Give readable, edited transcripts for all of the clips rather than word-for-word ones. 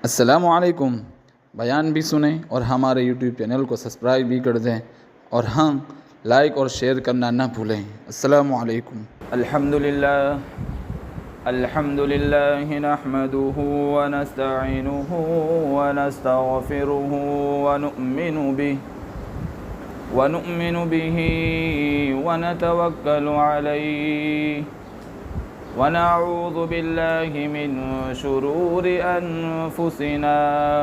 अस्सलामुअलैकुम। बयान भी सुनें और हमारे यूट्यूब चैनल को सब्सक्राइब भी कर दें और हाँ, लाइक और शेयर करना ना भूलें। अस्सलामुअलैकुम। अल्हम्दुलिल्लाह नहमदुहु व नस्तईनुहु व नस्तगफिरुहु व नु'मिनु बिही व नतवक्कलु अलैहि व नऊज़ु बिल्लाहि मिन शुरूरि अनफुसिना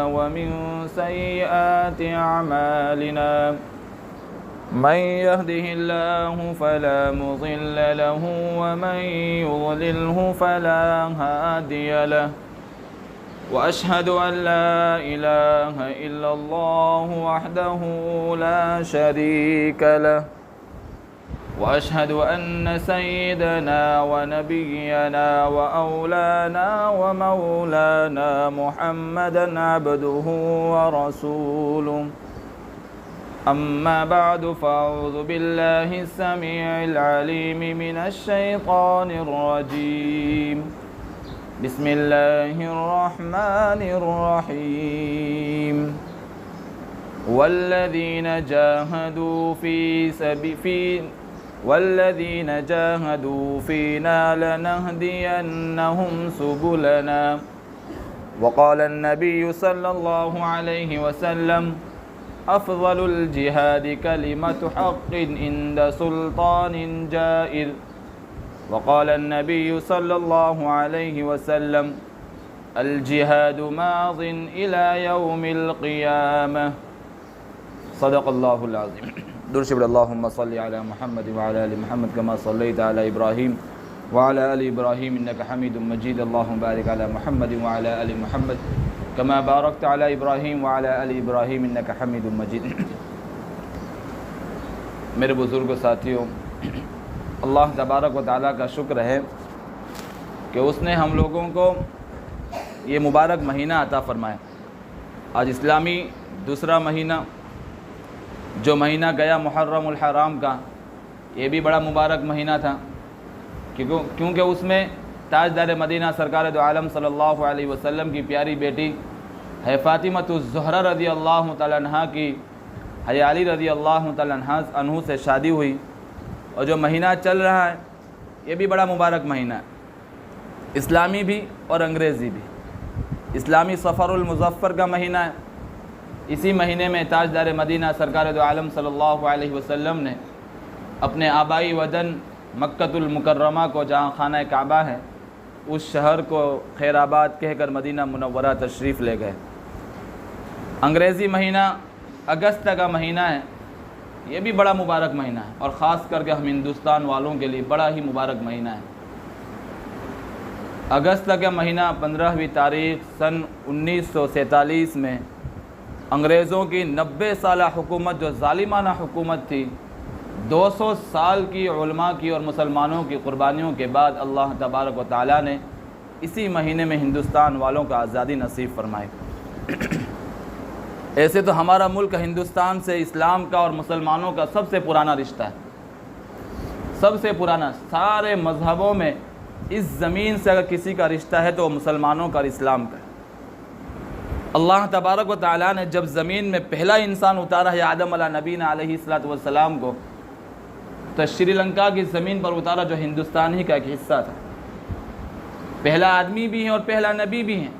व मिन सय्यिआति अअमालिना मन यहदिहिल्लाहु फला मुज़िल्ल लहु व मन युज़लिल्हु फला हादिय लहु व अशहदु अन ला इलाहा इल्लल्लाहु वहदहु ला शरीक लहु व अशहदु अन्न सय्यदना व नबिय्यना व औलाना व मौलाना मुहम्मदन अब्दुहु व रसूलुहु। अम्मा बादु फ़अऊज़ु बिल्लाहि अस्समीइल अलीम मिनश शैतानिर रजीम। बिस्मिल्लाहिर रहमानिर रहीम। वल्लज़ीन जाहदू फ़ीना लनहदियन्नहुम सुबुलना। वक़ाल अन्नबिय्यु सल्लल्लाहु अलैहि वसल्लम अफ़ज़लुल जिहादि कलिमतु हक़्क़िन इंद सुल्तानिन जाइर। वक़ाल अन्नबिय्यु सल्लल्लाहु अलैहि वसल्लम अल जिहादु माज़िन इला यौमिल क़ियामह। सदक़ल्लाहुल अज़ीम। दुरूद शरीफ। अल्लाहुम्मा सल्लि अला मुहम्मद व अला आलि मुहम्मद कमा सल्लैता अला इब्राहीम व अला आलि इब्राहीम इन्नका हमीदुम मजीद। अल्लाहुम्मा बारिक अला मुहम्मद व अला आलि मुहम्मद कमा बारकता अला इब्राहीम व अला आलि इब्राहीम इन्नका हमीदुम मजीद। मेरे बुज़ुर्ग साथियों, अल्लाह तबारक व तआला का शुक्र है कि उसने हम लोगों को ये मुबारक महीना अता फ़रमाया। आज इस्लामी दूसरा महीना, जो महीना गया मुहर्रमुल हराम का, ये भी बड़ा मुबारक महीना था क्योंकि उसमें ताजदार मदीना सरकार दो आलम सल्लल्लाहु अलैहि वसल्लम की प्यारी बेटी है फ़ातिमतुज़ ज़हरा रज़ी अल्लाह तआला अन्हा की है अली रज़ी अल्लाह तआला अन्हु से शादी हुई। और जो महीना चल रहा है ये भी बड़ा मुबारक महीना है, इस्लामी भी और अंग्रेज़ी भी। इस्लामी सफ़रुल मुज़फ़्फ़र का महीना है। इसी महीने में ताजदार मदीना सरकार दो आलम सल्लल्लाहु अलैहि वसल्लम ने अपने आबाई वतन मक्कतुल मुकर्रमा को, जहाँ खाना काबा है, उस शहर को खैराबाद कहकर मदीना मुनव्वरा तशरीफ़ ले गए। अंग्रेज़ी महीना अगस्त का महीना है, ये भी बड़ा मुबारक महीना है और ख़ास करके हम हिंदुस्तान वालों के लिए बड़ा ही मुबारक महीना है। अगस्त का महीना 15वीं तारीख़ सन 1947 में अंग्रेज़ों की 90 साल हुकूमत, जो ज़ालिमाना हुकूमत थी, 200 साल की उलमा की और मुसलमानों की क़ुरबानियों के बाद अल्लाह तबारक व तआला ने इसी महीने में हिंदुस्तान वालों को आज़ादी नसीब फरमाई। ऐसे तो हमारा मुल्क हिंदुस्तान से इस्लाम का और मुसलमानों का सबसे पुराना रिश्ता है, सबसे पुराना। सारे मज़हबों में इस ज़मीन से अगर किसी का रिश्ता है तो वो मुसलमानों का और इस्लाम का है। अल्लाह तबारक व तआला ने जब ज़मीन में पहला इंसान उतारा है आदम अला नबीना अलैहिस्सलातु वस्सलाम को, तो श्रीलंका की ज़मीन पर उतारा, जो हिंदुस्तान ही का एक हिस्सा था। पहला आदमी भी है और पहला नबी भी है।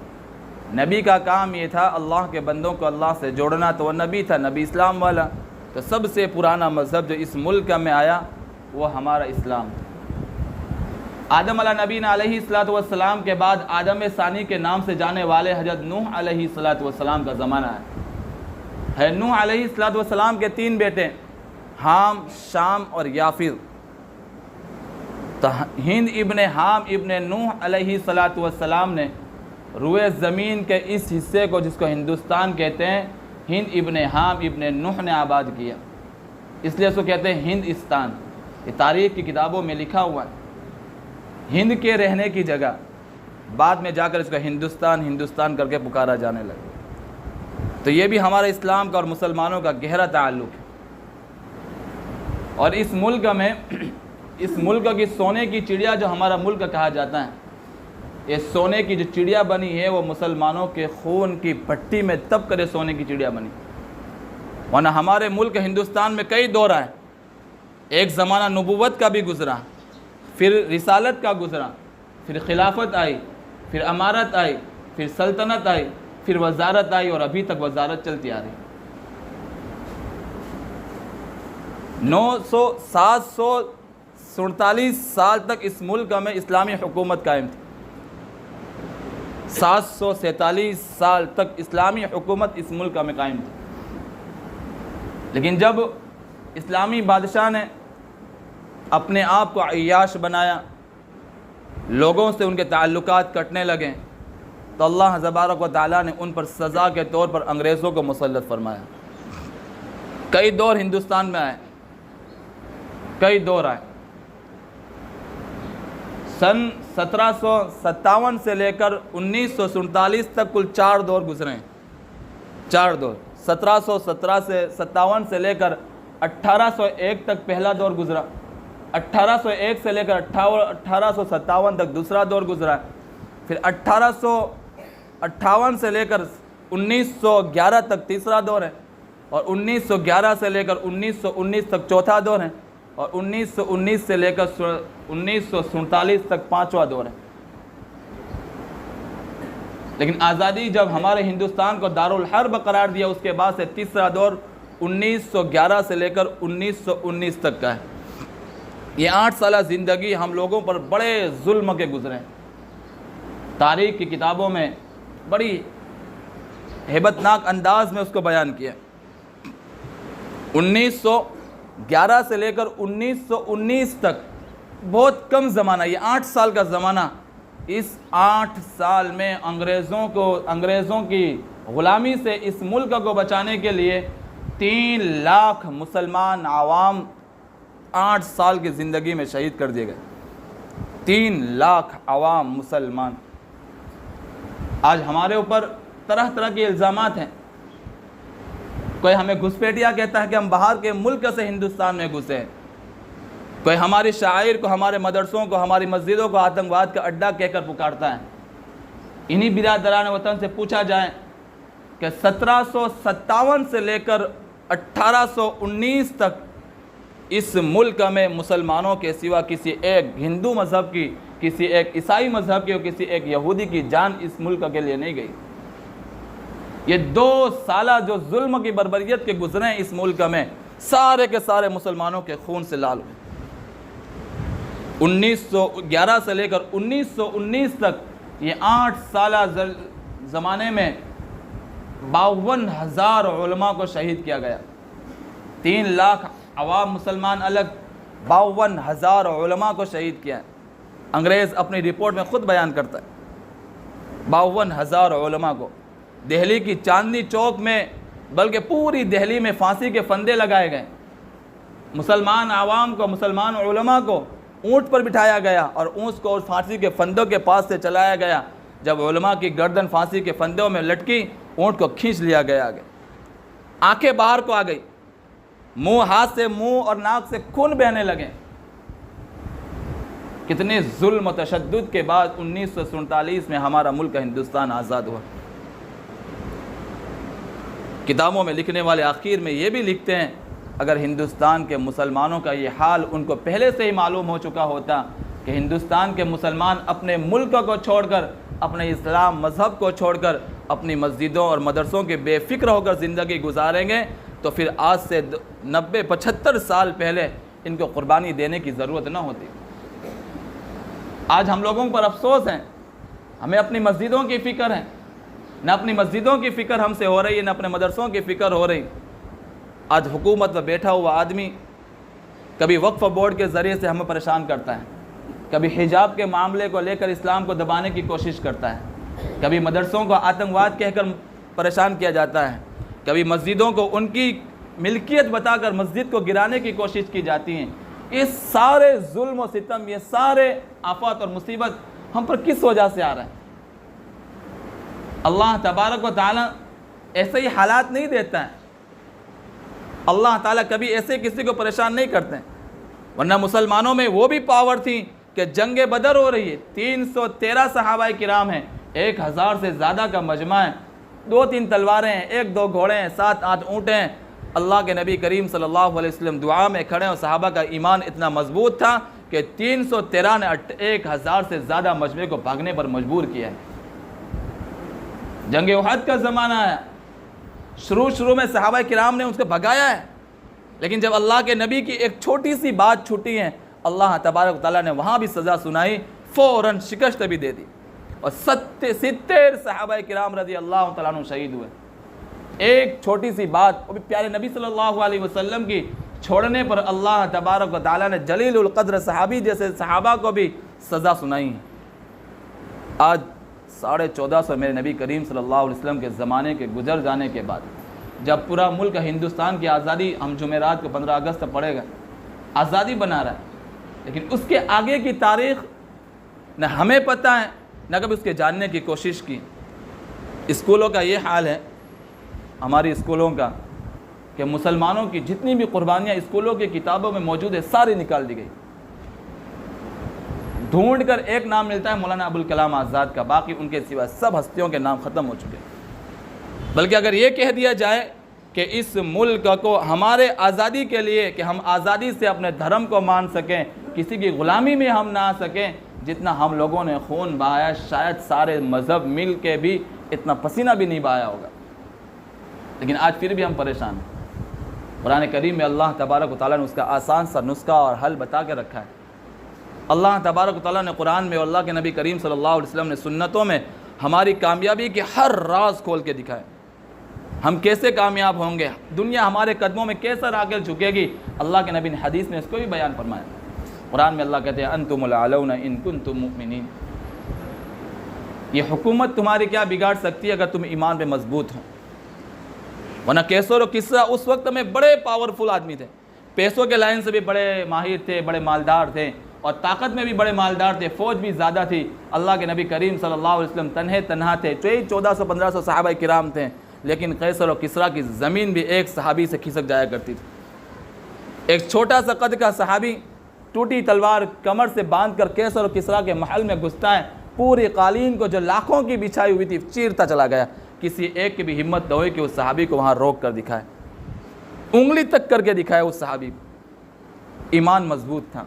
नबी का काम ये था अल्लाह के बंदों को अल्लाह से जोड़ना, तो वह नबी था, नबी इस्लाम वाला। तो सबसे पुराना मज़हब जो इस मुल्क में आया वो हमारा इस्लाम था। आदम अला नबीना अलैहिस्सलातु वस्सलाम के बाद आदम सानी के नाम से जाने वाले हज़रत नूह अलैहिस्सलातु वस्सलाम का ज़माना है। नूह अलैहिस्सलातु वस्सलाम के 3 बेटे, हाम, शाम और याफिर। तो हिंद इब्ने हाम इब्ने नूह अलैहिस्सलातु वस्सलाम ने रुए ज़मीन के इस हिस्से को, जिसको हिंदुस्तान कहते हैं, हिंद इब्ने हाम इब्ने नूह ने आबाद किया, इसलिए उसको कहते हैं हिंदुस्तान। ये तारीख़ की किताबों में लिखा हुआ है। हिंद के रहने की जगह बाद में जाकर इसको हिंदुस्तान हिंदुस्तान करके पुकारा जाने लगा। तो ये भी हमारे इस्लाम का और मुसलमानों का गहरा ताल्लुक़ है। और इस मुल्क में, इस मुल्क की सोने की चिड़िया जो हमारा मुल्क कहा जाता है, ये सोने की जो चिड़िया बनी है वो मुसलमानों के खून की भट्टी में तब करे सोने की चिड़िया बनी। वरना हमारे मुल्क हिंदुस्तान में कई दौर आए, एक ज़माना नबूवत का भी गुज़रा, फिर रिसालत का गुज़रा, फिर खिलाफत आई, फिर अमारत आई, फिर सल्तनत आई, फिर वजारत आई और अभी तक वजारत चलती आ रही। 747 साल तक इस मुल्क में इस्लामी हुकूमत कायम थी। 747 साल तक इस्लामी हुकूमत इस मुल्क में कायम थी। लेकिन जब इस्लामी बादशाह ने अपने आप को अय्याश बनाया, लोगों से उनके ताल्लुकात कटने लगे, तो अल्लाह तबारक व तआला ने उन पर सज़ा के तौर पर अंग्रेज़ों को मुसल्लत फरमाया। कई दौर हिंदुस्तान में आए, कई दौर आए। सन 1757 से लेकर 1947 तक कुल 4 दौर गुजरे हैं। 4 दौर, 1717 से 57 से लेकर 1801 तक पहला दौर गुजरा, 1801 से लेकर 1857 तक दूसरा दौर गुजरा, फिर 1858 से लेकर 1911 तक तीसरा दौर है, और 1911 से लेकर 1919 तक चौथा दौर है, और 1919 से लेकर 1947 तक 5वां दौर है। लेकिन आज़ादी जब हमारे हिंदुस्तान को दारुल हर्ब करार दिया, उसके बाद से तीसरा दौर 1911 से लेकर 1919 तक का है। ये 8 साल ज़िंदगी हम लोगों पर बड़े जुल्म के गुजरे। तारीख़ की किताबों में बड़ी हेबतनाक अंदाज में उसको बयान किया। 1911 से लेकर 1919 तक बहुत कम ज़माना, ये 8 साल का ज़माना। इस 8 साल में अंग्रेज़ों की ग़ुलामी से इस मुल्क को बचाने के लिए 3 लाख मुसलमान आवाम 8 साल की ज़िंदगी में शहीद कर दिए गए। 3 लाख आवाम मुसलमान। आज हमारे ऊपर तरह तरह के इल्ज़ामात हैं। कोई हमें घुसपैठिया कहता है कि हम बाहर के मुल्क से हिंदुस्तान में घुसे हैं। कोई हमारी शायर को, हमारे मदरसों को, हमारी मस्जिदों को आतंकवाद का अड्डा कहकर पुकारता है। इन्हीं बिरादरान वतन से पूछा जाए कि 1757 से लेकर 1819 तक इस मुल्क में मुसलमानों के सिवा किसी एक हिंदू मज़हब की, किसी एक ईसाई मज़हब की और किसी एक यहूदी की जान इस मुल्क के लिए नहीं गई। ये 2 साल जो जुल्म की बर्बरियत के गुजरे इस मुल्क में, सारे के सारे मुसलमानों के खून से लाल हुए। 1911 से लेकर 1919 तक ये 8 साल ज़माने में 52,000 उलमा को शहीद किया गया। 3 लाख अवाम मुसलमान अलग, 52,000 उलमा को शहीद किया। अंग्रेज़ अपनी रिपोर्ट में ख़ुद बयान करता है 52,000 उलमा को। दिल्ली की चांदनी चौक में, बल्कि पूरी दिल्ली में फांसी के फंदे लगाए गए। मुसलमान आवाम को, मुसलमान उलमा को ऊँट पर बिठाया गया और ऊँट को फांसी के फंदों के पास से चलाया गया। जब उलमा की गर्दन फांसी के फंदों में लटकी, ऊँट को खींच लिया गया आगे। आंखें बाहर को आ गई, हाथ से मुंह और नाक से खून बहने लगे। कितने जुल्म तशद्दुद के बाद 1947 में हमारा मुल्क हिंदुस्तान आज़ाद हुआ। किताबों में लिखने वाले आखिर में ये भी लिखते हैं, अगर हिंदुस्तान के मुसलमानों का ये हाल उनको पहले से ही मालूम हो चुका होता कि हिंदुस्तान के मुसलमान अपने मुल्क को छोड़कर, अपने इस्लाम मज़हब को छोड़कर अपनी मस्जिदों और मदरसों के बेफ़िक्र होकर ज़िंदगी गुजारेंगे, तो फिर आज से 90-75 साल पहले इनको क़ुरबानी देने की ज़रूरत ना होती। आज हम लोगों पर अफसोस है, हमें अपनी मस्जिदों की फ़िक्र है, न अपनी मस्जिदों की फ़िक्र हमसे हो रही है, न अपने मदरसों की फ़िक्र हो रही। आज हुकूमत में बैठा हुआ आदमी कभी वक्फ़ बोर्ड के ज़रिए से हमें परेशान करता है, कभी हिजाब के मामले को लेकर इस्लाम को दबाने की कोशिश करता है, कभी मदरसों को आतंकवाद कहकर परेशान किया जाता है, कभी मस्जिदों को उनकी मिल्कियत बताकर मस्जिद को गिराने की कोशिश की जाती है। ये सारे जुल्म और सितम, ये सारे आफत और मुसीबत हम पर किस वजह से आ रहा है? अल्लाह तबारक व तआला ऐसे ही हालात नहीं देता है। अल्लाह ताला कभी ऐसे किसी को परेशान नहीं करते हैं। वरना मुसलमानों में वो भी पावर थी कि जंग बदर हो रही है, 313 सहाबाए किराम हैं, 1000 से ज़्यादा का मजमा है, 2-3 तलवारें हैं, 1-2 घोड़े हैं, 7-8 ऊँट हैं। अल्लाह के नबी करीम सल्लल्लाहु अलैहि वसल्लम दुआ में खड़े और सहाबा का ईमान इतना मजबूत था कि 313 ने 1000 से ज़्यादा मजमे को भागने पर मजबूर किया है। जंग उहद का ज़माना है, शुरू में सहाबा किराम ने उसको भगाया है, लेकिन जब अल्लाह के नबी की एक छोटी सी बात छूटी है, अल्लाह तबारक व तआला ने वहाँ भी सज़ा सुनाई, फ़ौरन शिकस्त भी दे दी और 70 सहाबा किराम रज़ी अल्लाह तआला अन्हु शहीद हुए। एक छोटी सी बात, वो भी प्यारे नबी सल्लल्लाहु अलैहि वसल्लम की छोड़ने पर अल्लाह तबारक व तआला ने जलीलुल क़द्र सहाबी जैसे सहाबा को भी सज़ा सुनाई है। आज 1450 मेरे नबी करीम सल्लल्लाहु अलैहि वसल्लम के ज़माने के गुजर जाने के बाद, जब पूरा मुल्क हिंदुस्तान की आज़ादी, हम जुमेरात को 15 अगस्त पड़ेगा, आज़ादी बना रहा है, लेकिन उसके आगे की तारीख़ न हमें पता है, न कभी उसके जानने की कोशिश की। स्कूलों का ये हाल है, हमारी स्कूलों का, कि मुसलमानों की जितनी भी कुर्बानियाँ स्कूलों की किताबों में मौजूद है, सारी निकाल दी गई। ढूंढ कर एक नाम मिलता है मौलाना अबुल कलाम आज़ाद का, बाकी उनके सिवा सब हस्तियों के नाम ख़त्म हो चुके हैं। बल्कि अगर ये कह दिया जाए कि इस मुल्क को हमारे आज़ादी के लिए, कि हम आज़ादी से अपने धर्म को मान सकें, किसी की ग़ुलामी में हम ना आ सकें, जितना हम लोगों ने खून बहाया, शायद सारे मज़हब मिल के भी इतना पसीना भी नहीं बहाया होगा। लेकिन आज फिर भी हम परेशान हैं। कुरान करीम में अल्लाह तबारक व तआला ने उसका आसान सा नुस्खा और हल बता के रखा है। अल्लाह तबारक व तआला ने कुरान में, अल्लाह के नबी करीम सल्लल्लाहु अलैहि वसल्लम ने सुन्नतों में हमारी कामयाबी के हर राज खोल के दिखाए। हम कैसे कामयाब होंगे, दुनिया हमारे कदमों में कैसे आगे झुकेगी, अल्लाह के नबी ने हदीस में इसको भी बयान फरमाया। कुरान में अल्लाह कहते हैं अंतुमुल आलौना इन कुंतुम मुमिनीन, ये हुकूमत तुम्हारी क्या बिगाड़ सकती है अगर तुम ईमान पे मजबूत हो। वरना कैसर और किस्रा उस वक्त में बड़े पावरफुल आदमी थे, पैसों के लाइन से भी बड़े माहिर थे, बड़े मालदार थे, और ताकत में भी बड़े मालदार थे, फ़ौज भी ज़्यादा थी। अल्लाह के नबी करीम सल्लल्लाहु अलैहि वसल्लम तन्हा थे, 1400-1500 सहाबा किराम थे, लेकिन कैसर और किस्रा की ज़मीन भी एक सहाबी से खिसक जाया करती थी। एक छोटा सा कद का सहाबी टूटी तलवार कमर से बांध कर कैसर और किस्रा के महल में घुसता है, पूरी कालीन को जो लाखों की बिछाई हुई थी चीरता चला गया। किसी एक की भी हिम्मत न हुई कि उस सहाबी को वहाँ रोक कर दिखाए, उंगली तक करके दिखाए उस सहाबी। ईमान मजबूत था,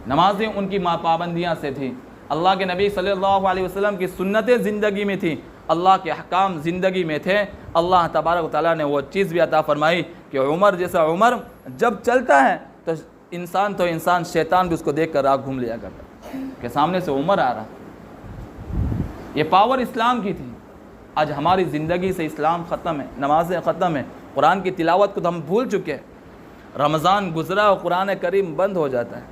नमाजें उनकी पाबंदियाँ से थी, अल्लाह के नबी सल्लल्लाहु अलैहि वसल्लम की सुन्नतें ज़िंदगी में थी, अल्लाह के अहकाम ज़िंदगी में थे। अल्लाह तबारक व तआला ने वो चीज़ भी अता फरमाई कि उमर जैसा उमर जब चलता है तो इंसान शैतान भी उसको देख कर राह घूम लिया करता कि सामने से उमर आ रहा। ये पावर इस्लाम की थी। आज हमारी ज़िंदगी से इस्लाम ख़त्म है, नमाज़ें ख़त्म है, कुरान की तिलावत को तो हम भूल चुके हैं। रमज़ान गुज़रा और कुरान करीम बंद हो जाता है।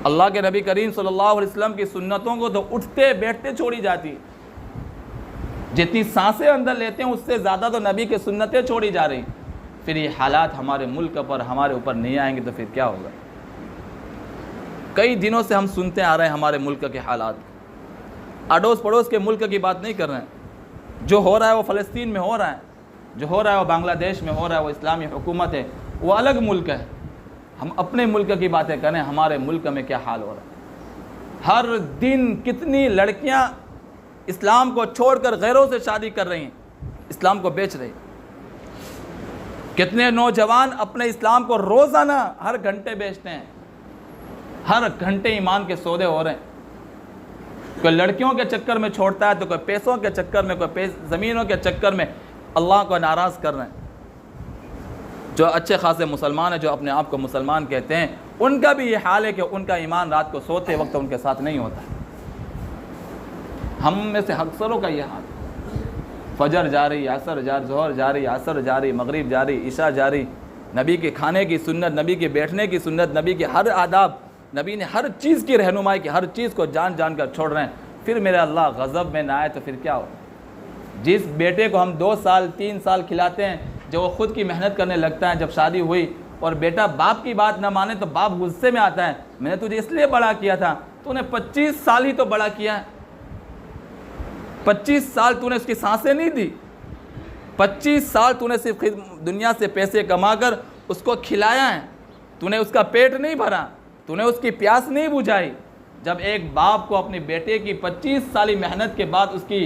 अल्लाह के नबी करीम सल्लल्लाहु अलैहि वसल्लम की सुन्नतों को तो उठते बैठते छोड़ी जाती है। जितनी सांसें अंदर लेते हैं उससे ज़्यादा तो नबी की सुन्नतें छोड़ी जा रही। फिर ये हालात हमारे मुल्क पर, हमारे ऊपर नहीं आएंगे तो फिर क्या होगा। कई दिनों से हम सुनते आ रहे हैं हमारे मुल्क के हालात, अड़ोस पड़ोस के मुल्क की बात नहीं कर रहे हैं। जो हो रहा है वो फ़लस्तीन में हो रहा है, जो हो रहा है वो बांग्लादेश में हो रहा है, वो इस्लामी हुकूमत है, वो अलग मुल्क है। हम अपने मुल्क की बातें करें, हमारे मुल्क में क्या हाल हो रहा है। हर दिन कितनी लड़कियां इस्लाम को छोड़कर गैरों से शादी कर रही हैं, इस्लाम को बेच रही। कितने नौजवान अपने इस्लाम को रोज़ाना हर घंटे बेचते हैं, हर घंटे ईमान के सौदे हो रहे हैं। कोई लड़कियों के चक्कर में छोड़ता है तो कोई पैसों के चक्कर में, कोई ज़मीनों के चक्कर में अल्लाह को नाराज़ कर रहे हैं। जो अच्छे खासे मुसलमान हैं, जो अपने आप को मुसलमान कहते हैं, उनका भी ये हाल है कि उनका ईमान रात को सोते वक्त उनके साथ नहीं होता। हम में से अक्सरों का ये हाल, फजर जारी, असर जारी, ज़ोहर जारी, असर जारी, मगरिब जारी, इशा जारी, नबी के खाने की सुन्नत, नबी के बैठने की सुन्नत, नबी के हर आदाब, नबी ने हर चीज़ की रहनुमाई की, हर चीज़ को जान जान कर छोड़ रहे हैं। फिर मेरे अल्लाह गज़ब में ना आए तो फिर क्या हो। जिस बेटे को हम 2 साल 3 साल खिलाते हैं, जो वो ख़ुद की मेहनत करने लगता है, जब शादी हुई और बेटा बाप की बात ना माने तो बाप गुस्से में आता है, मैंने तुझे इसलिए बड़ा किया था, तूने 25 साल ही तो बड़ा किया है, 25 साल तूने उसकी सांसें नहीं दी, 25 साल तूने सिर्फ दुनिया से पैसे कमाकर उसको खिलाया है, तूने उसका पेट नहीं भरा, तूने उसकी प्यास नहीं बुझाई। जब एक बाप को अपने बेटे की 25 साली मेहनत के बाद उसकी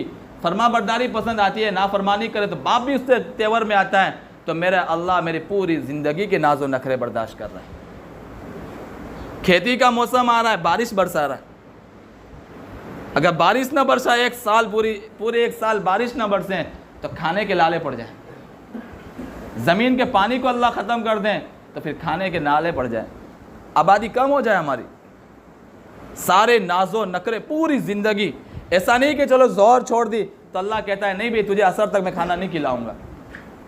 फरमाबरदारी पसंद आती है, नाफरमानी करे तो बाप भी उससे तेवर में आता है, तो मेरा अल्लाह मेरी पूरी ज़िंदगी के नाज़ो नखरे बर्दाश्त कर रहा है। खेती का मौसम आ रहा है, बारिश बरसा रहा है, अगर बारिश ना बरसा, एक साल पूरे एक साल बारिश ना बरसे तो खाने के लाले पड़ जाए। ज़मीन के पानी को अल्लाह ख़त्म कर दें तो फिर खाने के नाले पड़ जाए, आबादी कम हो जाए हमारी, सारे नाजो नखरे पूरी ज़िंदगी। ऐसा नहीं कि चलो ज़ोहर छोड़ दी तो अल्लाह कहता है नहीं भाई तुझे असर तक मैं खाना नहीं खिलाऊंगा,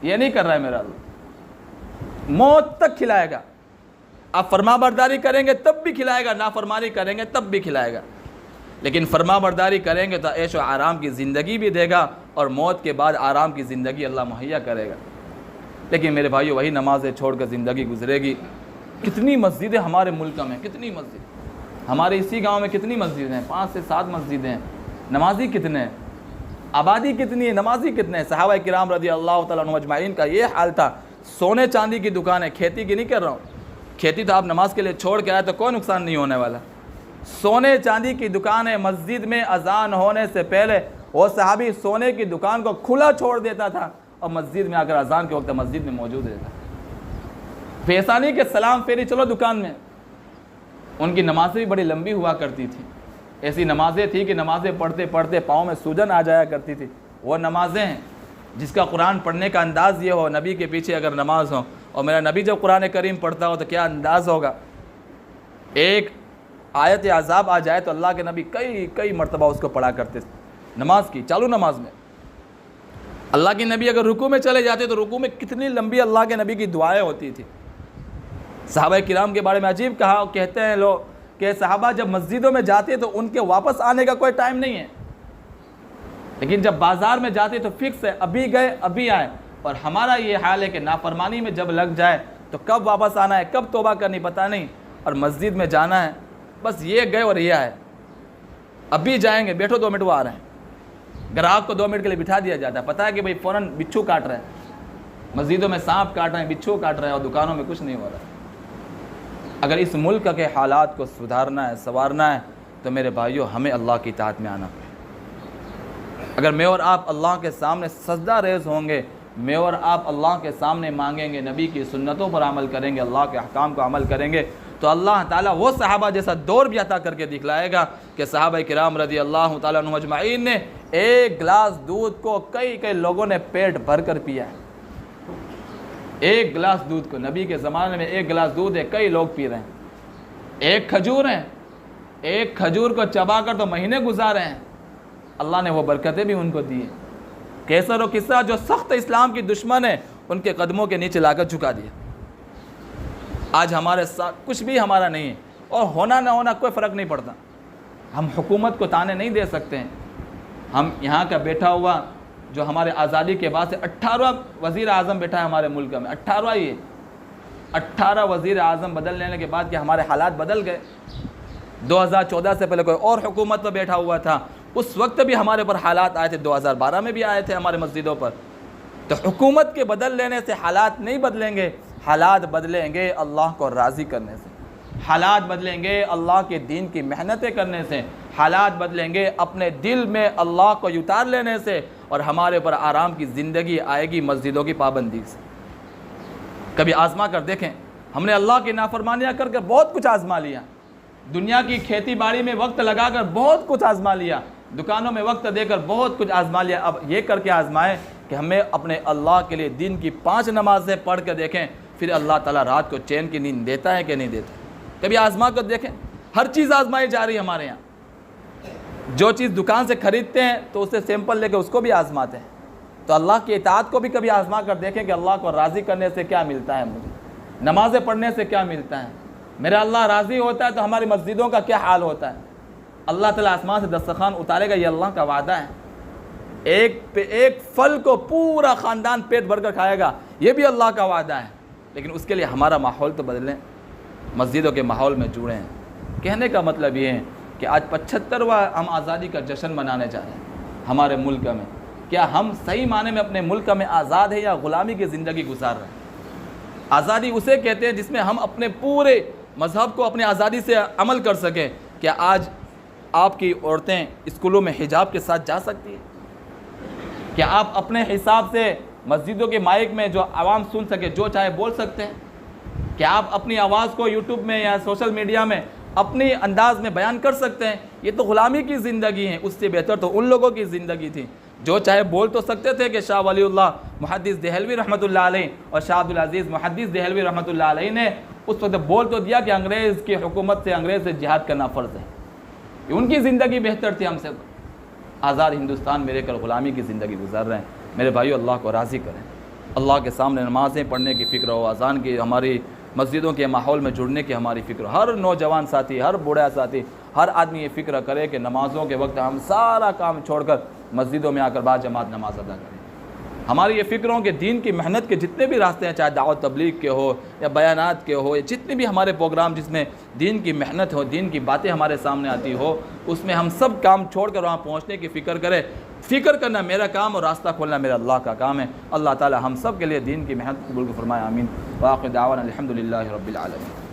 ये नहीं कर रहा है मेरा अल्लाह, मौत तक खिलाएगा। आप फरमाबरदारी करेंगे तब भी खिलाएगा, नाफरमानी करेंगे तब भी खिलाएगा, लेकिन फरमाबरदारी करेंगे तो ऐश व आराम की ज़िंदगी भी देगा और मौत के बाद आराम की ज़िंदगी अल्लाह मुहैया करेगा। लेकिन मेरे भाइयों वही नमाज़ें छोड़कर ज़िंदगी गुजरेगी। कितनी मस्जिदें हमारे मुल्क में, कितनी मस्जिद हमारे इसी गांव में, कितनी मस्जिदें हैं, 5 से 7 मस्जिदें हैं, नमाजी कितने हैं, आबादी कितनी है, नमाजी कितने हैं। सहाबा किराम रज़ी अल्लाह तआला अन्हुम अजमाइन का ये हाल था। सोने चांदी की दुकान है, खेती की नहीं कर रहा हूँ, खेती तो आप नमाज के लिए छोड़ के आए तो कोई नुकसान नहीं होने वाला। सोने चांदी की दुकान है, मस्जिद में अजान होने से पहले वो सहाबी सोने की दुकान को खुला छोड़ देता था और मस्जिद में आकर अजान के वक्त मस्जिद में मौजूद रहता। ऐसा नहीं कि सलाम फेरी चलो दुकान में। उनकी नमाज़ें भी बड़ी लंबी हुआ करती थी, ऐसी नमाज़ें थी कि नमाज़ें पढ़ते पढ़ते पाँव में सूजन आ जाया करती थी। वो नमाज़ें हैं जिसका कुरान पढ़ने का अंदाज़ ये हो, नबी के पीछे अगर नमाज हो और मेरा नबी जब कुरान करीम पढ़ता हो तो क्या अंदाज़ होगा। एक आयत अज़ाब आ जाए तो अल्लाह के नबी कई मरतबा उसको पढ़ा करते नमाज की, चालू नमाज में। अल्लाह के नबी अगर रुकू में चले जाते तो रुकू में कितनी लंबी अल्लाह के नबी की दुआएं होती थी। सहाबा किराम के बारे में अजीब कहा, कहते हैं लोग कि सहाबा जब मस्जिदों में जाते तो उनके वापस आने का कोई टाइम नहीं है, लेकिन जब बाज़ार में जाते तो फिक्स है, अभी गए अभी आए। और हमारा ये हाल है कि नाफरमानी में जब लग जाए तो कब वापस आना है, कब तौबा करनी पता नहीं, और मस्जिद में जाना है बस ये गए और ये आए, अभी जाएंगे, बैठो 2 मिनट वो आ रहे हैं। ग्राहक को 2 मिनट के लिए बिठा दिया जाता है, पता है कि भाई फ़ौरन बिच्छू काट रहे हैं, मस्जिदों में सांप काट रहे हैं, बिच्छू काट रहे हैं और दुकानों में कुछ नहीं हो रहा है। अगर इस मुल्क के हालात को सुधारना है, संवारना है, तो मेरे भाइयों हमें अल्लाह की इताअत में आना पड़ेगा। अगर मैं और आप अल्लाह के सामने सजदा रेज़ होंगे, मैं और आप अल्लाह के सामने मांगेंगे, नबी की सुन्नतों पर अमल करेंगे, अल्लाह के अहकाम को अमल करेंगे, तो अल्लाह ताला वो सहाबा जैसा दौर भी अता करके दिखलाएगा कि सहाबा किराम रज़ी अल्लाह ताला अन्हुम अजमाइन ने 1 गिलास दूध को कई लोगों ने पेट भर कर पिया है। 1 गिलास दूध को, नबी के ज़माने में 1 गिलास दूध है, कई लोग पी रहे हैं। 1 खजूर है, 1 खजूर को चबा कर तो महीने गुजारे हैं। अल्लाह ने वो बरकतें भी उनको दी है। कैसर और किस्सा जो सख्त इस्लाम की दुश्मन है, उनके कदमों के नीचे लाकर झुका दिया। आज हमारे साथ कुछ भी हमारा नहीं है, और होना ना होना कोई फ़र्क नहीं पड़ता। हम हुकूमत को ताने नहीं दे सकते हैं। हम यहाँ का बैठा हुआ जो हमारे आज़ादी के बाद से 18वां वज़ीर आज़म बैठा है हमारे मुल्क में, 18वां ही है। 18 वज़ीर आज़म बदल लेने के बाद कि हमारे हालात बदल गए। 2014 से पहले कोई और हुकूमत पर बैठा हुआ था, उस वक्त भी हमारे पर हालात आए थे, 2012 में भी आए थे हमारे मस्जिदों पर। तो हुकूमत के बदल लेने से हालात नहीं बदलेंगे, हालात बदलेंगे अल्लाह को राज़ी करने से, हालात बदलेंगे अल्लाह के दीन की मेहनतें करने से, हालात बदलेंगे अपने दिल में अल्लाह को उतार लेने से, और हमारे ऊपर आराम की ज़िंदगी आएगी मस्जिदों की पाबंदी से। कभी आज़मा कर देखें, हमने अल्लाह की नाफरमानियाँ करके बहुत कुछ आज़मा लिया, दुनिया की खेती बाड़ी में वक्त लगाकर बहुत कुछ आज़मा लिया, दुकानों में वक्त देकर बहुत कुछ आज़मा लिया। अब ये करके आज़माएं कि हमें अपने अल्लाह के लिए दिन की 5 नमाज़ें पढ़ कर देखें, फिर अल्लाह ताला रात को चैन की नींद देता है कि नहीं देता। कभी आज़मा कर देखें, हर चीज़ आज़माई जा रही है हमारे यहाँ। जो चीज़ दुकान से ख़रीदते हैं तो उससे सैंपल लेकर उसको भी आज़माते हैं। तो अल्लाह की इताअत को भी कभी आज़मा कर देखें कि अल्लाह को राज़ी करने से क्या मिलता है, मुझे नमाज़ें पढ़ने से क्या मिलता है। मेरा अल्लाह राज़ी होता है तो हमारी मस्जिदों का क्या हाल होता है। अल्लाह ताला आसमान से दस्तरखान उतारेगा, ये अल्लाह का वादा है। एक फल को पूरा ख़ानदान पेट भर कर खाएगा, ये भी अल्लाह का वादा है। लेकिन उसके लिए हमारा माहौल तो बदलें, मस्जिदों के माहौल में जुड़ें। कहने का मतलब ये है कि आज 75वां हम आज़ादी का जश्न मनाने जा रहे हैं हमारे मुल्क में। क्या हम सही माने में अपने मुल्क में आज़ाद है या ग़ुलामी की ज़िंदगी गुजार रहे हैं? आज़ादी उसे कहते हैं जिसमें हम अपने पूरे मज़हब को अपनी आज़ादी से अमल कर सकें। क्या आज आपकी औरतें स्कूलों में हिजाब के साथ जा सकती है? क्या आप अपने हिसाब से मस्जिदों के माइक में जो आवाम सुन सके जो चाहे बोल सकते हैं? क्या आप अपनी आवाज़ को यूट्यूब में या सोशल मीडिया में अपने अंदाज में बयान कर सकते हैं? ये तो ग़ुलामी की ज़िंदगी है, उससे बेहतर तो उन लोगों की ज़िंदगी थी जो चाहे बोल तो सकते थे कि शाह वलीउल्लाह मुहद्दिस देहलवी रहमतुल्लाह अलैह और शाह अब्दुल अज़ीज़ मुहद्दिस देहलवी रहमतुल्लाह अलैह ने उस वक्त बोल तो दिया कि अंग्रेज़ की हुकूमत से, अंग्रेज़ से जिहाद करना फ़र्ज़ है। उनकी ज़िंदगी बेहतर थी हमसे। आज़ाद हिंदुस्तान में रहकर ग़ुलामी की ज़िंदगी गुजार रहे हैं। मेरे भाइयों, अल्लाह को राज़ी करें, अल्लाह के सामने नमाज़ें पढ़ने की फ़िक्र हो, अज़ान की, हमारी मस्जिदों के माहौल में जुड़ने की हमारी फ़िक्र। हर नौजवान साथी, हर बूढ़ा साथी, हर आदमी ये फ़िक्र करे कि नमाज़ों के वक्त हम सारा काम छोड़कर मस्जिदों में आकर बाद जमात नमाज अदा करें। हमारी ये फ़िक्रों के दीन की मेहनत के जितने भी रास्ते हैं, चाहे दावत तबलीग के हो या बयानात के हो या जितने भी हमारे प्रोग्राम जिसमें दीन की मेहनत हो, दीन की बातें हमारे सामने आती हो, उसमें हम सब काम छोड़कर वहाँ पहुँचने की फ़िक्र करें। फ़िक्र करना मेरा काम और रास्ता खोलना मेरा अल्लाह का काम है। अल्लाह ताला हम सब के लिए दीन की मेहनत कबूल फरमाए। आमीन। वाक़िर दावाना अल्हम्दुलिल्लाहि रब्बिल आलमीन।